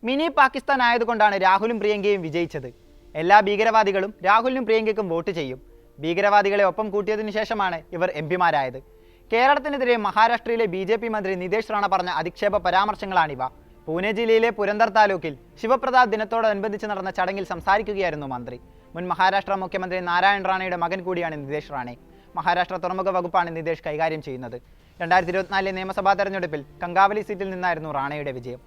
Mini Pakistan ആയതുകൊണ്ടാണ് രാഹുലും പ്രിയങ്കയും വിജയിച്ചത്. എല്ലാ ഭീകരവാദികളും രാഹുലിനും പ്രിയങ്കയ്ക്കും വോട്ട് ചെയ്യും. ഭീകരവാദികളെ ഒപ്പം കൂട്ടിയതിനു ശേഷമാണ് ഇവർ എംപിമാരായത്. കേരളത്തിനെതിരെ മഹാരാഷ്ട്രയിലെ BJP മന്ത്രി നിതേഷ് റാണ പറഞ്ഞ അധിക്ഷേപ പരാമർശങ്ങളാണിവ. പൂനെ ജില്ലയിലെ പുരന്ദർ താലൂക്കിൽ ശിവപ്രതാപ് ദിനത്തോടനുബന്ധിച്ച് നടന്ന ചടങ്ങിൽ സംസാരിക്കുകയായിരുന്നു മന്ത്രി. മുൻ മഹാരാഷ്ട്ര മുഖ്യമന്ത്രി നാരായൺ റാണയുടെ മകൻ കൂടിയാണ് നിതേഷ് റാണെ. മഹാരാഷ്ട്ര തുറമുഖ വകുപ്പാണ് നിതേഷ് കൈകാര്യം ചെയ്യുന്നത്. 2024 നിയമസഭാ തെരഞ്ഞെടുപ്പിൽ കങ്കാവലി സീറ്റിൽ നിന്നായിരുന്നു റാണയുടെ വിജയം.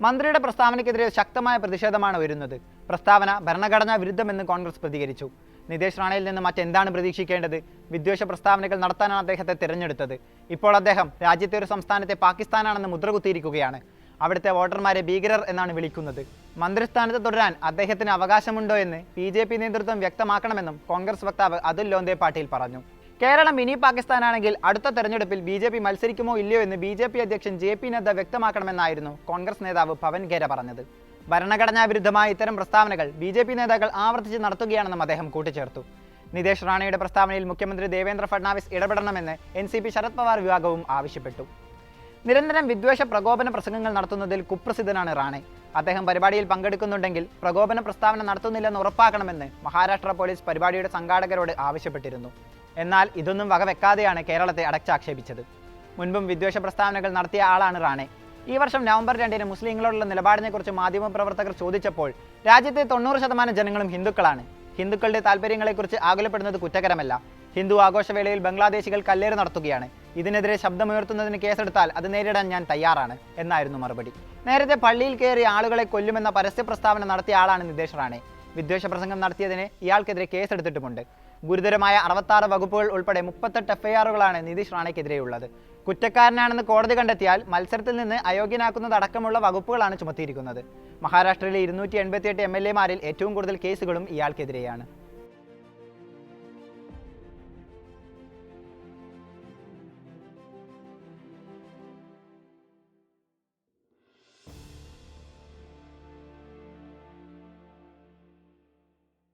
മന്ത്രിയുടെ പ്രസ്താവനയ്ക്കെതിരെ ശക്തമായ പ്രതിഷേധമാണ് ഉയരുന്നത്. പ്രസ്താവന ഭരണഘടനാ വിരുദ്ധമെന്ന് കോൺഗ്രസ് പ്രതികരിച്ചു. നിതേഷ് റാണയിൽ നിന്ന് മറ്റെന്താണ് പ്രതീക്ഷിക്കേണ്ടത്? വിദ്വേഷ പ്രസ്താവനകൾ നടത്താനാണ് അദ്ദേഹത്തെ തിരഞ്ഞെടുത്തത്. ഇപ്പോൾ അദ്ദേഹം രാജ്യത്തെ ഒരു സംസ്ഥാനത്തെ പാകിസ്ഥാനാണെന്ന് മുദ്രകുത്തിയിരിക്കുകയാണ്. അവിടുത്തെ വോട്ടർമാരെ ഭീകരർ എന്നാണ് വിളിക്കുന്നത്. മന്ത്രിസ്ഥാനത്ത് തുടരാൻ അദ്ദേഹത്തിന് അവകാശമുണ്ടോ എന്ന് BJP നേതൃത്വം വ്യക്തമാക്കണമെന്നും കോൺഗ്രസ് വക്താവ് അതുൽ ലോന്തേ പാട്ടീൽ പറഞ്ഞു. കേരളം മിനി പാകിസ്ഥാനാണെങ്കിൽ അടുത്ത തെരഞ്ഞെടുപ്പിൽ BJP മത്സരിക്കുമോ ഇല്ലയോ എന്ന് BJP അധ്യക്ഷൻ JP നദ്ദ വ്യക്തമാക്കണമെന്നായിരുന്നു കോൺഗ്രസ് നേതാവ് പവൻ ഖേര പറഞ്ഞത്. ഭരണഘടനാ വിരുദ്ധമായ ഇത്തരം പ്രസ്താവനകൾ BJP നേതാക്കൾ ആവർത്തിച്ച് നടത്തുകയാണെന്നും അദ്ദേഹം കൂട്ടിച്ചേർത്തു. നിതേഷ് റാണയുടെ പ്രസ്താവനയിൽ മുഖ്യമന്ത്രി ദേവേന്ദ്ര ഫഡ്നാവിസ് ഇടപെടണമെന്ന് NCP ശരത് പവാർ വിഭാഗവും ആവശ്യപ്പെട്ടു. നിരന്തരം വിദ്വേഷ പ്രകോപന പ്രസംഗങ്ങൾ നടത്തുന്നതിൽ കുപ്രസിദ്ധനാണ് റാണെ. അദ്ദേഹം പരിപാടിയിൽ പങ്കെടുക്കുന്നുണ്ടെങ്കിൽ പ്രകോപന പ്രസ്താവന നടത്തുന്നില്ലെന്ന് ഉറപ്പാക്കണമെന്ന് മഹാരാഷ്ട്ര പോലീസ് പരിപാടിയുടെ സംഘാടകരോട് ആവശ്യപ്പെട്ടിരുന്നു. എന്നാൽ ഇതൊന്നും വകവെക്കാതെയാണ് കേരളത്തെ അടച്ചാക്ഷേപിച്ചത്. മുൻപും വിദ്വേഷ പ്രസ്താവനകൾ നടത്തിയ ആളാണ് റാണെ. ഈ വർഷം നവംബർ 2 മുസ്ലിങ്ങളോടുള്ള നിലപാടിനെക്കുറിച്ച് മാധ്യമപ്രവർത്തകർ ചോദിച്ചപ്പോൾ രാജ്യത്തെ 90% ജനങ്ങളും ഹിന്ദുക്കളാണ്. ഹിന്ദുക്കളുടെ താല്പര്യങ്ങളെക്കുറിച്ച് ആകുലപ്പെടുന്നത് കുറ്റകരമല്ല. ഹിന്ദു ആഘോഷവേളയിൽ ബംഗ്ലാദേശികൾ കല്ലേറ് നടത്തുകയാണ്. ഇതിനെതിരെ ശബ്ദമുയർത്തുന്നതിന് കേസെടുത്താൽ അത് നേരിടാൻ ഞാൻ തയ്യാറാണ് എന്നായിരുന്നു മറുപടി. നേരത്തെ പള്ളിയിൽ കയറി ആളുകളെ കൊല്ലുമെന്ന പരസ്യ പ്രസ്താവന നടത്തിയ ആളാണ് നിതേഷ് റാണെ. വിദ്വേഷ പ്രസംഗം നടത്തിയതിന് ഇയാൾക്കെതിരെ കേസെടുത്തിട്ടുമുണ്ട്. ഗുരുതരമായ 68 വകുപ്പുകൾ ഉൾപ്പെടെ 38 FIR-കളാണ് നിതീഷ് റാണയ്ക്കെതിരെയുള്ളത്. കുറ്റക്കാരനാണെന്ന് കോടതി കണ്ടെത്തിയാൽ മത്സരത്തിൽ നിന്ന് അയോഗ്യനാക്കുന്നതടക്കമുള്ള വകുപ്പുകളാണ് ചുമത്തിയിരിക്കുന്നത്. മഹാരാഷ്ട്രയിലെ 288 MLA-മാരിൽ ഏറ്റവും കൂടുതൽ കേസുകളും ഇയാൾക്കെതിരെയാണ്.